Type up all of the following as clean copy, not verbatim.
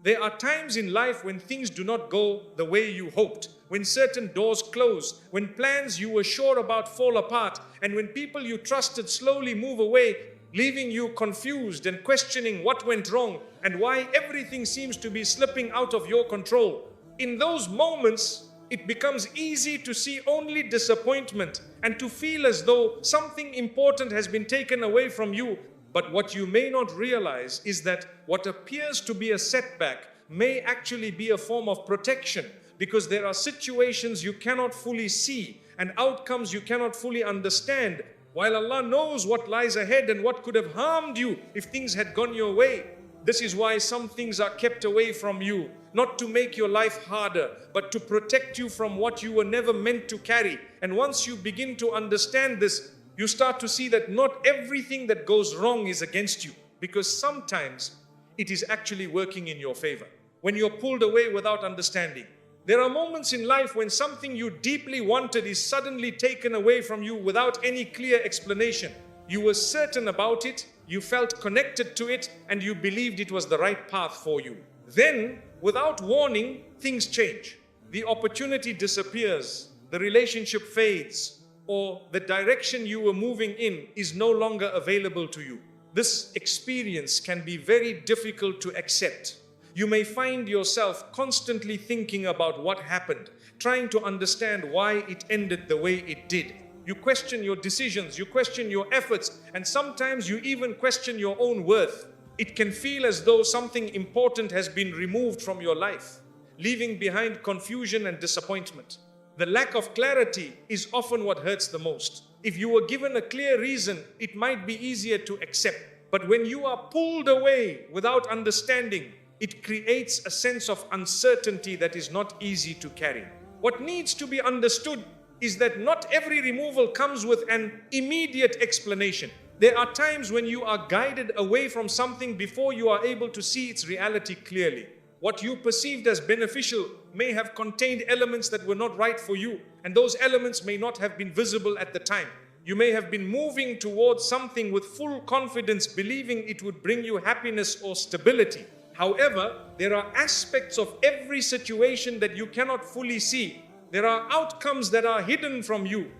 There are times in life when things do not go the way you hoped, when certain doors close, when plans you were sure about fall apart, and when people you trusted slowly move away, leaving you confused and questioning what went wrong and why everything seems to be slipping out of your control. In those moments, it becomes easy to see only disappointment and to feel as though something important has been taken away from you. But what you may not realize is that what appears to be a setback may actually be a form of protection, because there are situations you cannot fully see and outcomes you cannot fully understand, while Allah knows what lies ahead and what could have harmed you if things had gone your way. This is why some things are kept away from you, not to make your life harder, but to protect you from what you were never meant to carry. And once you begin to understand this, you start to see that not everything that goes wrong is against you, because sometimes it is actually working in your favor. When you're pulled away without understanding, there are moments in life when something you deeply wanted is suddenly taken away from you without any clear explanation. You were certain about it, you felt connected to it, and you believed it was the right path for you. Then, without warning, things change. The opportunity disappears, the relationship fades, or the direction you were moving in is no longer available to you. This experience can be very difficult to accept. You may find yourself constantly thinking about what happened, trying to understand why it ended the way it did. You question your decisions, you question your efforts, and sometimes you even question your own worth. It can feel as though something important has been removed from your life, leaving behind confusion and disappointment. The lack of clarity is often what hurts the most. If you were given a clear reason, it might be easier to accept. But when you are pulled away without understanding, it creates a sense of uncertainty that is not easy to carry. What needs to be understood is that not every removal comes with an immediate explanation. There are times when you are guided away from something before you are able to see its reality clearly. What you perceived as beneficial may have contained elements that were not right for you, and those elements may not have been visible at the time. You may have been moving towards something with full confidence, believing it would bring you happiness or stability. However, there are aspects of every situation that you cannot fully see. There are outcomes that are hidden from you,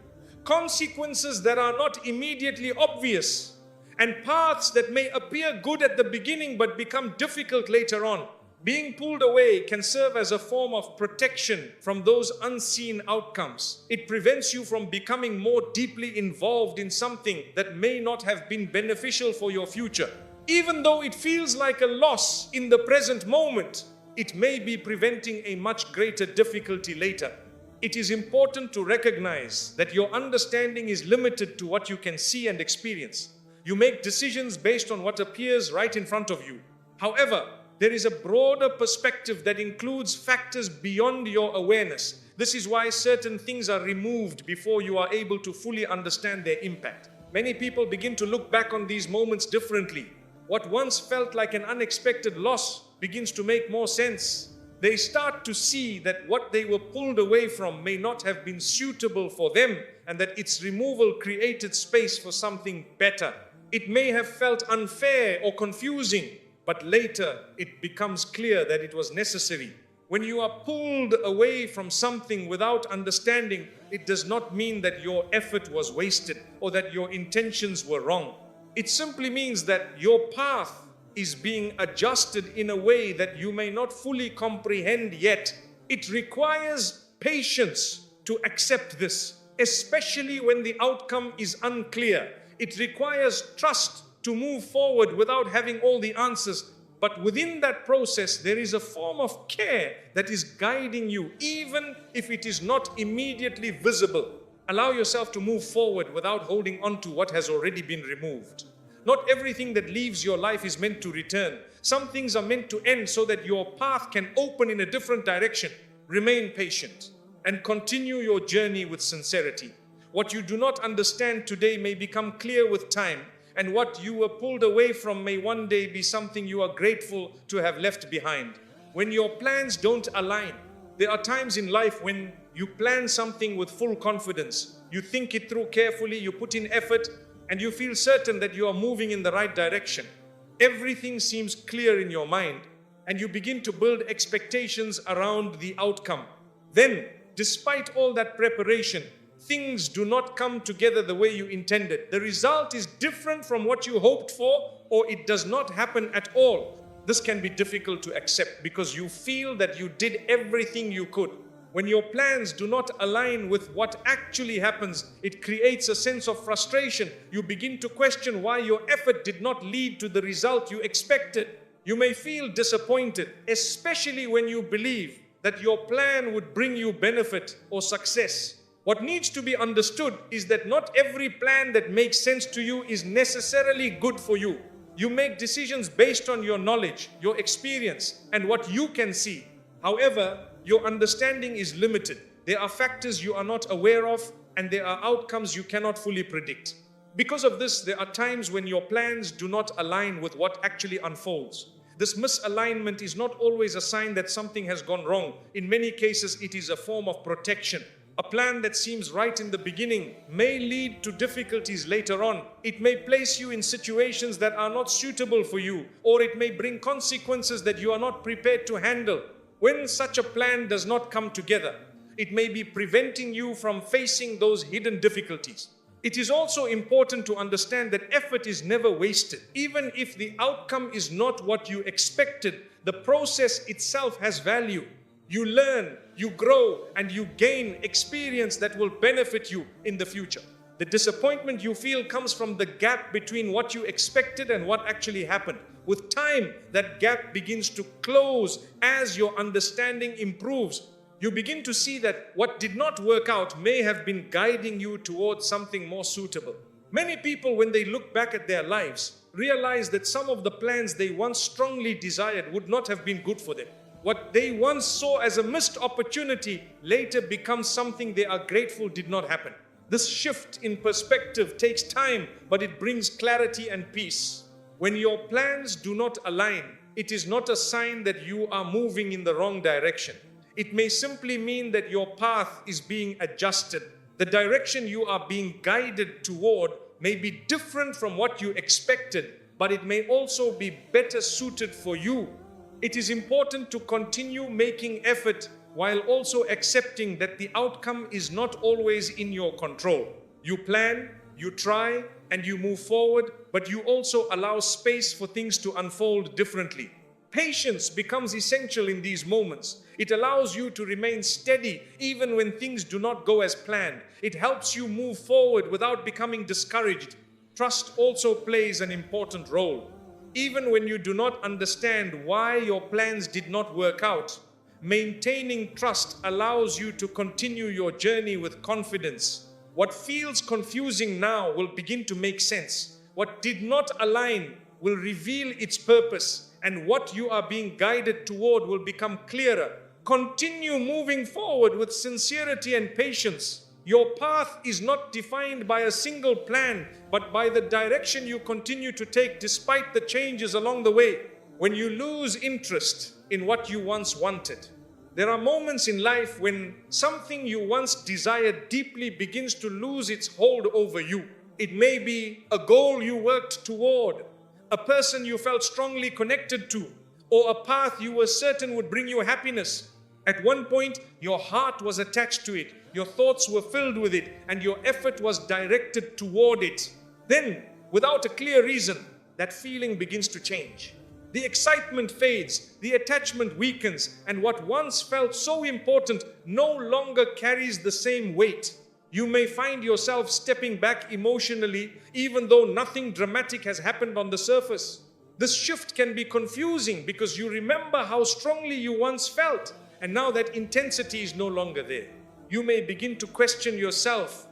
consequences that are not immediately obvious, and paths that may appear good at the beginning but become difficult later on. Being pulled away can serve as a form of protection from those unseen outcomes. It prevents you from becoming more deeply involved in something that may not have been beneficial for your future. Even though it feels like a loss in the present moment, it may be preventing a much greater difficulty later. It is important to recognize that your understanding is limited to what you can see and experience. You make decisions based on what appears right in front of you. However, there is a broader perspective that includes factors beyond your awareness. This is why certain things are removed before you are able to fully understand their impact. Many people begin to look back on these moments differently. What once felt like an unexpected loss begins to make more sense. They start to see that what they were pulled away from may not have been suitable for them, and that its removal created space for something better. It may have felt unfair or confusing, but later it becomes clear that it was necessary. When you are pulled away from something without understanding, it does not mean that your effort was wasted or that your intentions were wrong. It simply means that your path is being adjusted in a way that you may not fully comprehend yet. It requires patience to accept this, especially when the outcome is unclear. It requires trust to move forward without having all the answers. But within that process, there is a form of care that is guiding you, even if it is not immediately visible. Allow yourself to move forward without holding on to what has already been removed. Not everything that leaves your life is meant to return. Some things are meant to end so that your path can open in a different direction. Remain patient and continue your journey with sincerity. What you do not understand today may become clear with time, and what you were pulled away from may one day be something you are grateful to have left behind. When your plans don't align, there are times in life when you plan something with full confidence. You think it through carefully, you put in effort, and you feel certain that you are moving in the right direction. Everything seems clear in your mind, and you begin to build expectations around the outcome. Then, despite all that preparation, things do not come together the way you intended. The result is different from what you hoped for, or it does not happen at all. This can be difficult to accept because you feel that you did everything you could. When your plans do not align with what actually happens, it creates a sense of frustration. You begin to question why your effort did not lead to the result you expected. You may feel disappointed, especially when you believe that your plan would bring you benefit or success. What needs to be understood is that not every plan that makes sense to you is necessarily good for you. You make decisions based on your knowledge, your experience, and what you can see. However, your understanding is limited. There are factors you are not aware of, and there are outcomes you cannot fully predict. Because of this, there are times when your plans do not align with what actually unfolds. This misalignment is not always a sign that something has gone wrong. In many cases, it is a form of protection. A plan that seems right in the beginning may lead to difficulties later on. It may place you in situations that are not suitable for you, or it may bring consequences that you are not prepared to handle. When such a plan does not come together, it may be preventing you from facing those hidden difficulties. It is also important to understand that effort is never wasted. Even if the outcome is not what you expected, the process itself has value. You learn, you grow, and you gain experience that will benefit you in the future. The disappointment you feel comes from the gap between what you expected and what actually happened. With time, that gap begins to close as your understanding improves. You begin to see that what did not work out may have been guiding you towards something more suitable. Many people, when they look back at their lives, realize that some of the plans they once strongly desired would not have been good for them. What they once saw as a missed opportunity later becomes something they are grateful did not happen. This shift in perspective takes time, but it brings clarity and peace. When your plans do not align, it is not a sign that you are moving in the wrong direction. It may simply mean that your path is being adjusted. The direction you are being guided toward may be different from what you expected, but it may also be better suited for you. It is important to continue making effort while also accepting that the outcome is not always in your control. You plan, you try, and you move forward, but you also allow space for things to unfold differently. Patience becomes essential in these moments. It allows you to remain steady even when things do not go as planned. It helps you move forward without becoming discouraged. Trust also plays an important role. Even when you do not understand why your plans did not work out, maintaining trust allows you to continue your journey with confidence. What feels confusing now will begin to make sense. What did not align will reveal its purpose, and what you are being guided toward will become clearer. Continue moving forward with sincerity and patience. Your path is not defined by a single plan, but by the direction you continue to take despite the changes along the way. When you lose interest in what you once wanted, there are moments in life when something you once desired deeply begins to lose its hold over you. It may be a goal you worked toward, a person you felt strongly connected to, or a path you were certain would bring you happiness. At one point, your heart was attached to it, your thoughts were filled with it, and your effort was directed toward it. Then, without a clear reason, that feeling begins to change. The excitement fades, the attachment weakens, and what once felt so important no longer carries the same weight. You may find yourself stepping back emotionally, even though nothing dramatic has happened on the surface. This shift can be confusing because you remember how strongly you once felt, and now that intensity is no longer there. You may begin to question yourself,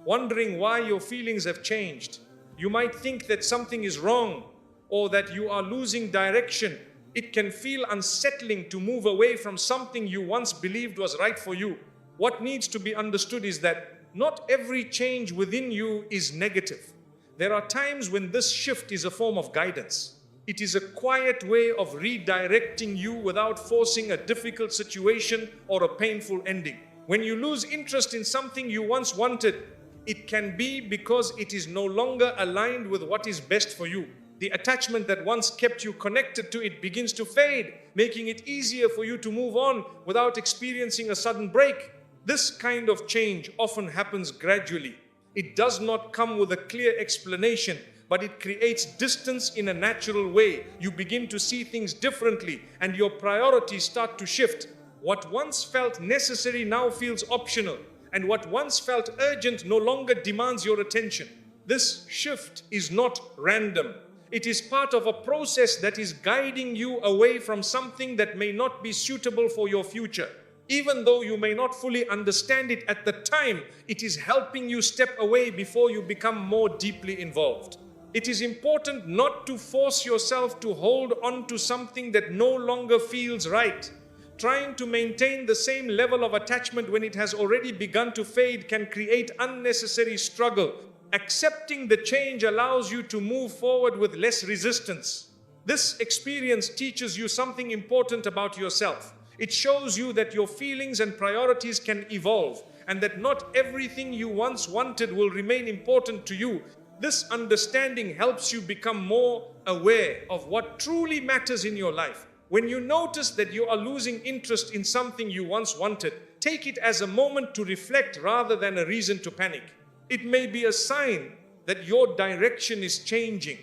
wondering why your feelings have changed. You might think that something is wrong, or that you are losing direction. It can feel unsettling to move away from something you once believed was right for you. What needs to be understood is that not every change within you is negative. There are times when this shift is a form of guidance. It is a quiet way of redirecting you without forcing a difficult situation or a painful ending. When you lose interest in something you once wanted, it can be because it is no longer aligned with what is best for you. The attachment that once kept you connected to it begins to fade, making it easier for you to move on without experiencing a sudden break. This kind of change often happens gradually. It does not come with a clear explanation, but it creates distance in a natural way. You begin to see things differently and your priorities start to shift. What once felt necessary now feels optional, and what once felt urgent no longer demands your attention. This shift is not random. It is part of a process that is guiding you away from something that may not be suitable for your future. Even though you may not fully understand it at the time, it is helping you step away before you become more deeply involved. It is important not to force yourself to hold on to something that no longer feels right. Trying to maintain the same level of attachment when it has already begun to fade can create unnecessary struggle. Accepting the change allows you to move forward with less resistance. This experience teaches you something important about yourself. It shows you that your feelings and priorities can evolve, and that not everything you once wanted will remain important to you. This understanding helps you become more aware of what truly matters in your life. When you notice that you are losing interest in something you once wanted, take it as a moment to reflect rather than a reason to panic. It may be a sign that your direction is changing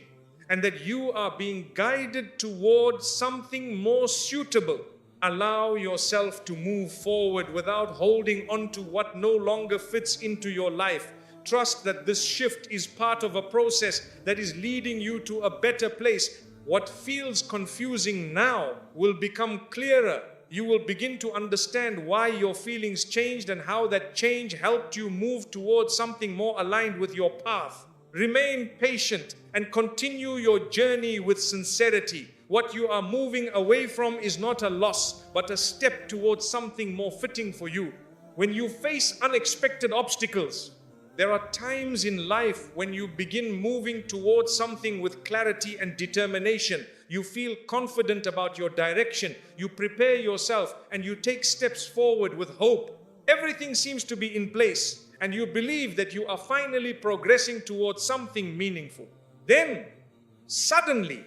and that you are being guided towards something more suitable. Allow yourself to move forward without holding on to what no longer fits into your life. Trust that this shift is part of a process that is leading you to a better place. What feels confusing now will become clearer. You will begin to understand why your feelings changed and how that change helped you move towards something more aligned with your path. Remain patient and continue your journey with sincerity. What you are moving away from is not a loss, but a step towards something more fitting for you. When you face unexpected obstacles, there are times in life when you begin moving towards something with clarity and determination. You feel confident about your direction. You prepare yourself and you take steps forward with hope. Everything seems to be in place and you believe that you are finally progressing towards something meaningful. Then, suddenly,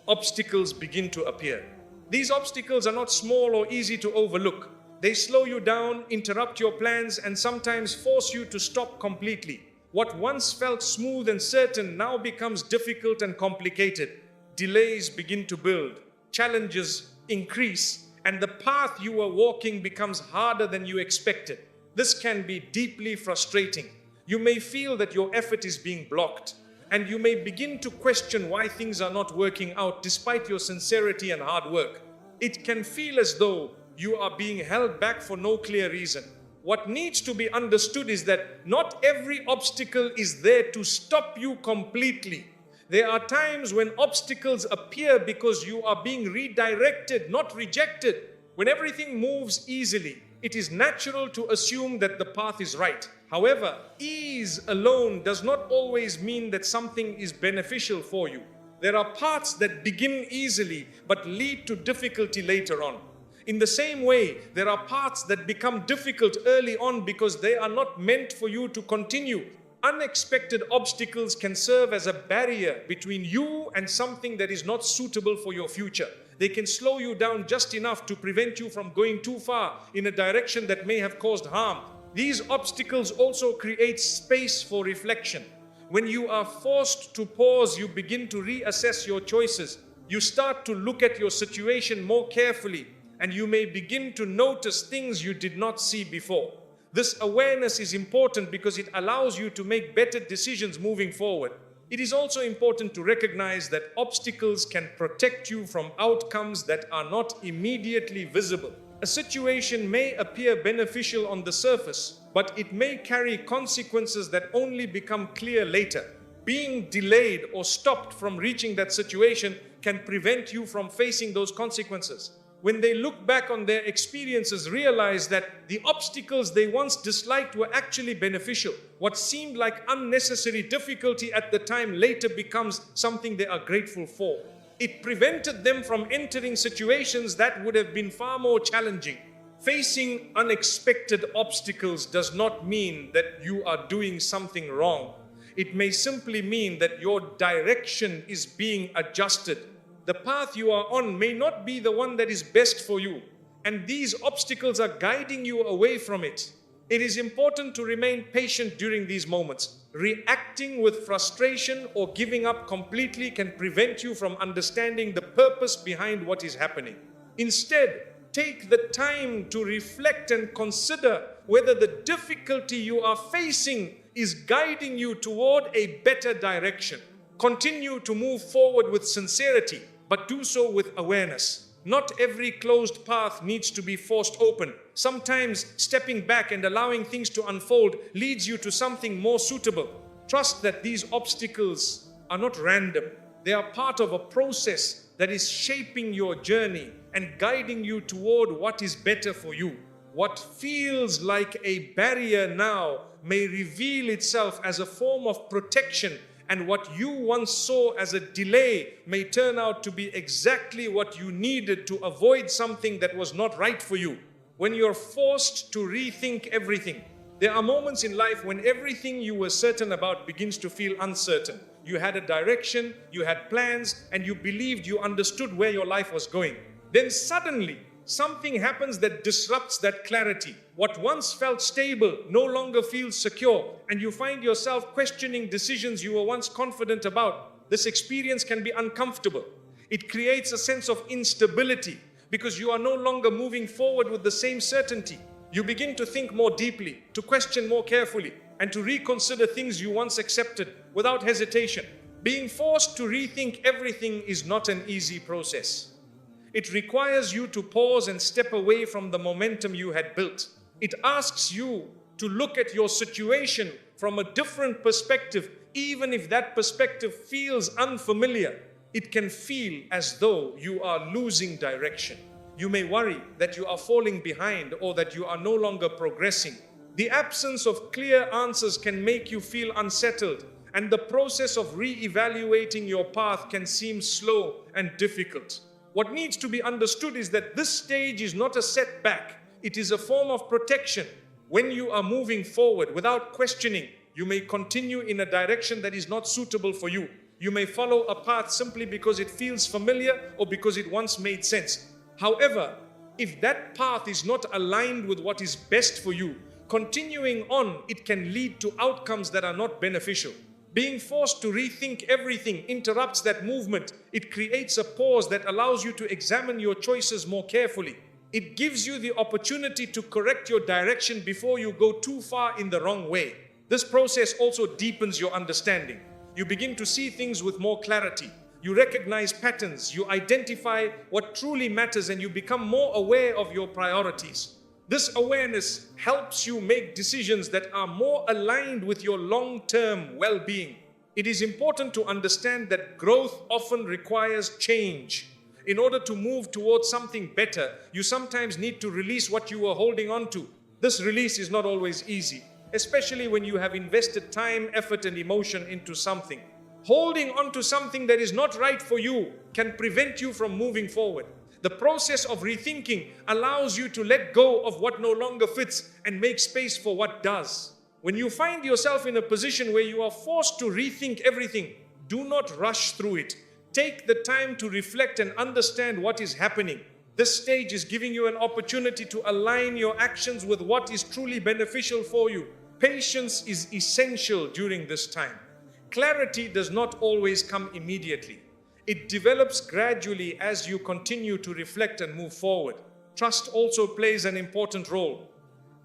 obstacles begin to appear. These obstacles are not small or easy to overlook. They slow you down, interrupt your plans, and sometimes force you to stop completely. What once felt smooth and certain now becomes difficult and complicated. Delays begin to build, challenges increase, and the path you are walking becomes harder than you expected. This can be deeply frustrating. You may feel that your effort is being blocked, and you may begin to question why things are not working out despite your sincerity and hard work. It can feel as though you are being held back for no clear reason. What needs to be understood is that not every obstacle is there to stop you completely. There are times when obstacles appear because you are being redirected, not rejected. When everything moves easily, it is natural to assume that the path is right. However, ease alone does not always mean that something is beneficial for you. There are paths that begin easily but lead to difficulty later on. In the same way, there are paths that become difficult early on because they are not meant for you to continue. Unexpected obstacles can serve as a barrier between you and something that is not suitable for your future. They can slow you down just enough to prevent you from going too far in a direction that may have caused harm. These obstacles also create space for reflection. When you are forced to pause, you begin to reassess your choices. You start to look at your situation more carefully, and you may begin to notice things you did not see before. This awareness is important because it allows you to make better decisions moving forward. It is also important to recognize that obstacles can protect you from outcomes that are not immediately visible. A situation may appear beneficial on the surface, but it may carry consequences that only become clear later. Being delayed or stopped from reaching that situation can prevent you from facing those consequences. When they look back on their experiences, realize that the obstacles they once disliked were actually beneficial. What seemed like unnecessary difficulty at the time later becomes something they are grateful for. It prevented them from entering situations that would have been far more challenging. Facing unexpected obstacles does not mean that you are doing something wrong. It may simply mean that your direction is being adjusted. The path you are on may not be the one that is best for you, and these obstacles are guiding you away from it. It is important to remain patient during these moments. Reacting with frustration or giving up completely can prevent you from understanding the purpose behind what is happening. Instead, take the time to reflect and consider whether the difficulty you are facing is guiding you toward a better direction. Continue to move forward with sincerity, but do so with awareness. Not every closed path needs to be forced open. Sometimes stepping back and allowing things to unfold leads you to something more suitable. Trust that these obstacles are not random. They are part of a process that is shaping your journey and guiding you toward what is better for you. What feels like a barrier now may reveal itself as a form of protection, and what you once saw as a delay may turn out to be exactly what you needed to avoid something that was not right for you. When you're forced to rethink everything, there are moments in life when everything you were certain about begins to feel uncertain. You had a direction, you had plans, and you believed you understood where your life was going. Then suddenly, something happens that disrupts that clarity. What once felt stable no longer feels secure, and you find yourself questioning decisions you were once confident about. This experience can be uncomfortable. It creates a sense of instability because you are no longer moving forward with the same certainty. You begin to think more deeply, to question more carefully, and to reconsider things you once accepted without hesitation. Being forced to rethink everything is not an easy process. It requires you to pause and step away from the momentum you had built. It asks you to look at your situation from a different perspective, even if that perspective feels unfamiliar. It can feel as though you are losing direction. You may worry that you are falling behind or that you are no longer progressing. The absence of clear answers can make you feel unsettled, and the process of re-evaluating your path can seem slow and difficult. What needs to be understood is that this stage is not a setback. It is a form of protection. When you are moving forward without questioning, you may continue in a direction that is not suitable for you. You may follow a path simply because it feels familiar or because it once made sense. However, if that path is not aligned with what is best for you, continuing on, it can lead to outcomes that are not beneficial. Being forced to rethink everything interrupts that movement. It creates a pause that allows you to examine your choices more carefully. It gives you the opportunity to correct your direction before you go too far in the wrong way. This process also deepens your understanding. You begin to see things with more clarity. You recognize patterns, you identify what truly matters, and you become more aware of your priorities. This awareness helps you make decisions that are more aligned with your long-term well-being. It is important to understand that growth often requires change. In order to move towards something better, you sometimes need to release what you are holding on to. This release is not always easy, especially when you have invested time, effort, and emotion into something. Holding on to something that is not right for you can prevent you from moving forward. The process of rethinking allows you to let go of what no longer fits and make space for what does. When you find yourself in a position where you are forced to rethink everything, do not rush through it. Take the time to reflect and understand what is happening. This stage is giving you an opportunity to align your actions with what is truly beneficial for you. Patience is essential during this time. Clarity does not always come immediately. It develops gradually as you continue to reflect and move forward. Trust also plays an important role.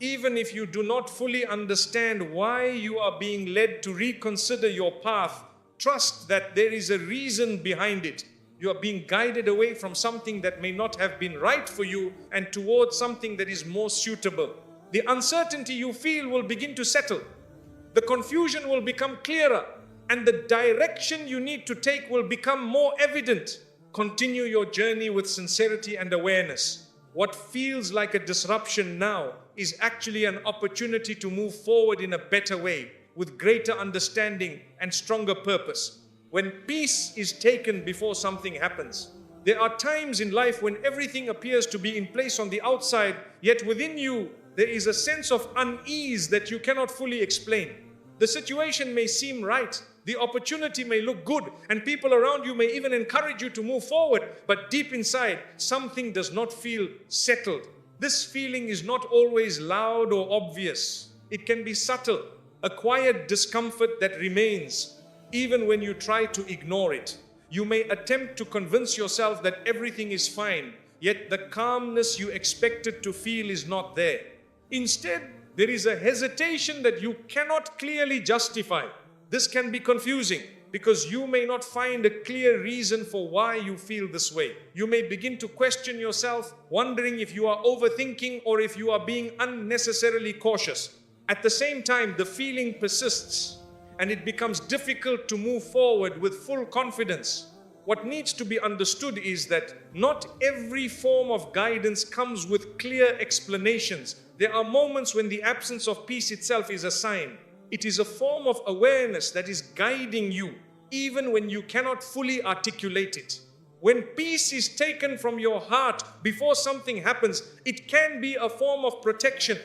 Even if you do not fully understand why you are being led to reconsider your path, trust that there is a reason behind it. You are being guided away from something that may not have been right for you and towards something that is more suitable. The uncertainty you feel will begin to settle. The confusion will become clearer, and the direction you need to take will become more evident. Continue your journey with sincerity and awareness. What feels like a disruption now is actually an opportunity to move forward in a better way, with greater understanding and stronger purpose. When peace is taken before something happens, there are times in life when everything appears to be in place on the outside, yet within you there is a sense of unease that you cannot fully explain. The situation may seem right, the opportunity may look good, and people around you may even encourage you to move forward, but deep inside, something does not feel settled. This feeling is not always loud or obvious. It can be subtle, a quiet discomfort that remains, even when you try to ignore it. You may attempt to convince yourself that everything is fine, yet the calmness you expected to feel is not there. Instead, there is a hesitation that you cannot clearly justify. This can be confusing because you may not find a clear reason for why you feel this way. You may begin to question yourself, wondering if you are overthinking or if you are being unnecessarily cautious. At the same time, the feeling persists and it becomes difficult to move forward with full confidence. What needs to be understood is that not every form of guidance comes with clear explanations. There are moments when the absence of peace itself is a sign. It is a form of awareness that is guiding you, even when you cannot fully articulate it. When peace is taken from your heart before something happens, it can be a form of protection.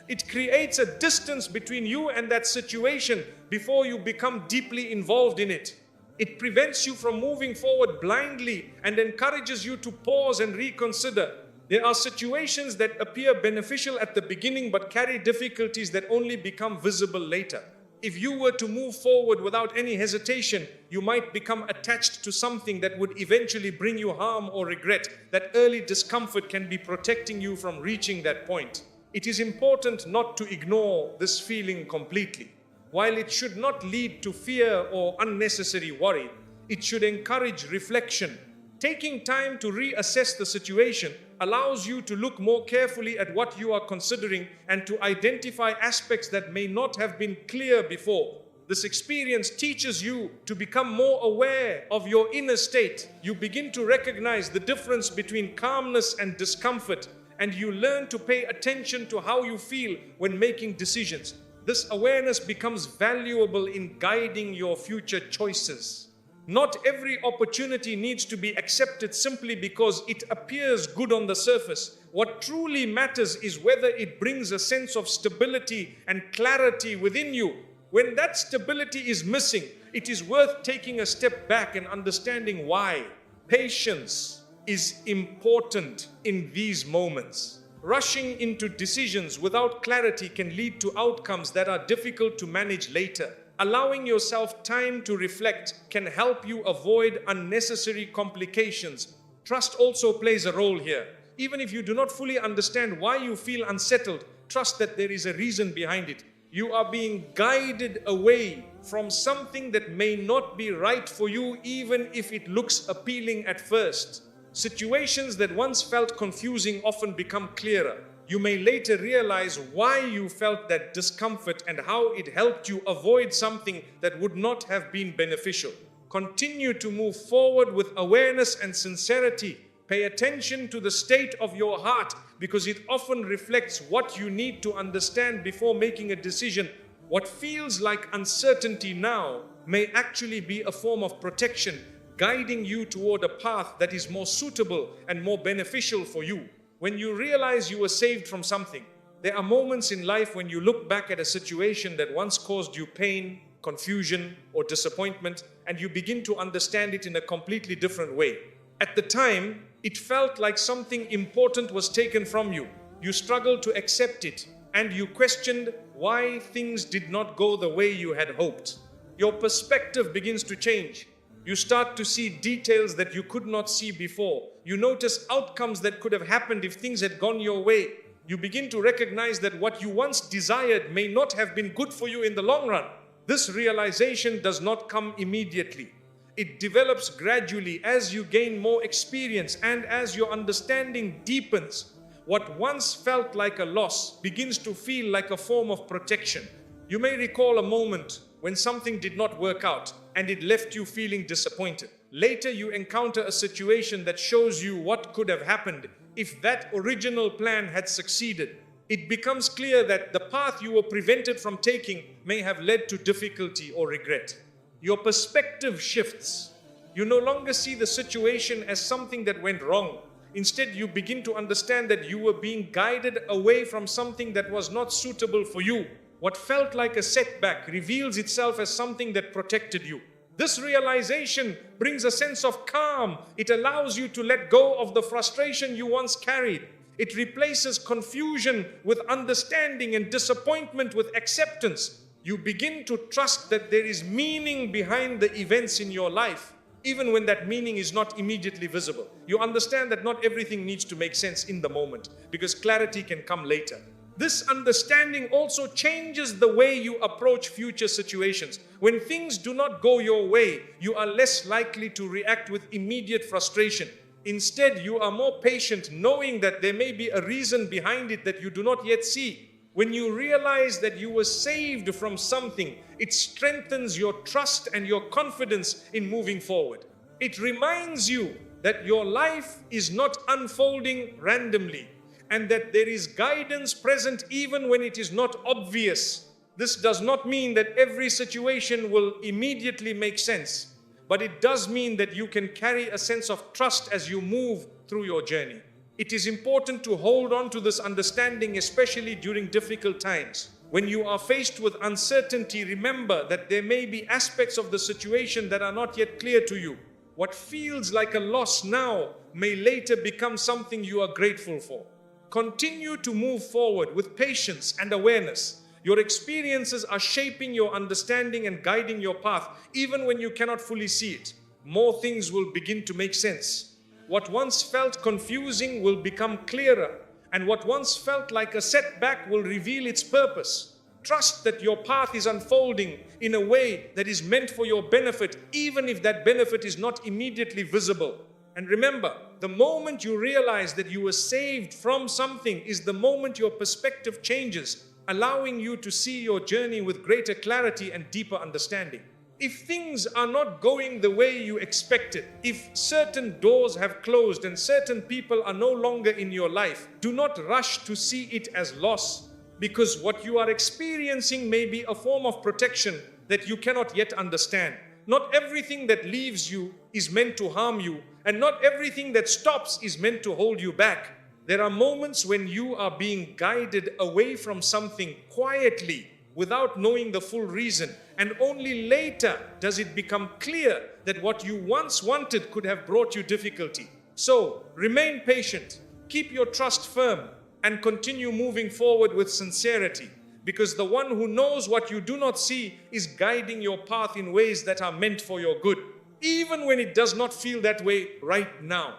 It creates a distance between you and that situation before you become deeply involved in it. It prevents you from moving forward blindly and encourages you to pause and reconsider. There are situations that appear beneficial at the beginning but carry difficulties that only become visible later. If you were to move forward without any hesitation, you might become attached to something that would eventually bring you harm or regret. That early discomfort can be protecting you from reaching that point. It is important not to ignore this feeling completely. While it should not lead to fear or unnecessary worry, it should encourage reflection. Taking time to reassess the situation allows you to look more carefully at what you are considering and to identify aspects that may not have been clear before. This experience teaches you to become more aware of your inner state. You begin to recognize the difference between calmness and discomfort, and you learn to pay attention to how you feel when making decisions. This awareness becomes valuable in guiding your future choices. Not every opportunity needs to be accepted simply because it appears good on the surface. What truly matters is whether it brings a sense of stability and clarity within you. When that stability is missing, it is worth taking a step back and understanding why. Patience is important in these moments. Rushing into decisions without clarity can lead to outcomes that are difficult to manage later. Allowing yourself time to reflect can help you avoid unnecessary complications. Trust also plays a role here. Even if you do not fully understand why you feel unsettled, trust that there is a reason behind it. You are being guided away from something that may not be right for you, even if it looks appealing at first. Situations that once felt confusing often become clearer. You may later realize why you felt that discomfort and how it helped you avoid something that would not have been beneficial. Continue to move forward with awareness and sincerity. Pay attention to the state of your heart because it often reflects what you need to understand before making a decision. What feels like uncertainty now may actually be a form of protection, guiding you toward a path that is more suitable and more beneficial for you. When you realize you were saved from something, there are moments in life when you look back at a situation that once caused you pain, confusion, or disappointment, and you begin to understand it in a completely different way. At the time, it felt like something important was taken from you. You struggled to accept it, and you questioned why things did not go the way you had hoped. Your perspective begins to change. You start to see details that you could not see before. You notice outcomes that could have happened if things had gone your way. You begin to recognize that what you once desired may not have been good for you in the long run. This realization does not come immediately. It develops gradually as you gain more experience and as your understanding deepens. What once felt like a loss begins to feel like a form of protection. You may recall a moment when something did not work out and it left you feeling disappointed. Later, you encounter a situation that shows you what could have happened if that original plan had succeeded. It becomes clear that the path you were prevented from taking may have led to difficulty or regret. Your perspective shifts. You no longer see the situation as something that went wrong. Instead, you begin to understand that you were being guided away from something that was not suitable for you. What felt like a setback reveals itself as something that protected you. This realization brings a sense of calm. It allows you to let go of the frustration you once carried. It replaces confusion with understanding and disappointment with acceptance. You begin to trust that there is meaning behind the events in your life, even when that meaning is not immediately visible. You understand that not everything needs to make sense in the moment, because clarity can come later. This understanding also changes the way you approach future situations. When things do not go your way, you are less likely to react with immediate frustration. Instead, you are more patient, knowing that there may be a reason behind it that you do not yet see. When you realize that you were saved from something, it strengthens your trust and your confidence in moving forward. It reminds you that your life is not unfolding randomly, and that there is guidance present even when it is not obvious. This does not mean that every situation will immediately make sense, but it does mean that you can carry a sense of trust as you move through your journey. It is important to hold on to this understanding, especially during difficult times. When you are faced with uncertainty, remember that there may be aspects of the situation that are not yet clear to you. What feels like a loss now may later become something you are grateful for. Continue to move forward with patience and awareness. Your experiences are shaping your understanding and guiding your path, even when you cannot fully see it. More things will begin to make sense. What once felt confusing will become clearer, and what once felt like a setback will reveal its purpose. Trust that your path is unfolding in a way that is meant for your benefit, even if that benefit is not immediately visible. And remember, the moment you realize that you were saved from something is the moment your perspective changes, allowing you to see your journey with greater clarity and deeper understanding. If things are not going the way you expected, if certain doors have closed and certain people are no longer in your life, do not rush to see it as loss, because what you are experiencing may be a form of protection that you cannot yet understand. Not everything that leaves you is meant to harm you, and not everything that stops is meant to hold you back. There are moments when you are being guided away from something quietly without knowing the full reason, and only later does it become clear that what you once wanted could have brought you difficulty. So, remain patient, keep your trust firm, and continue moving forward with sincerity, because the one who knows what you do not see is guiding your path in ways that are meant for your good, even when it does not feel that way right now.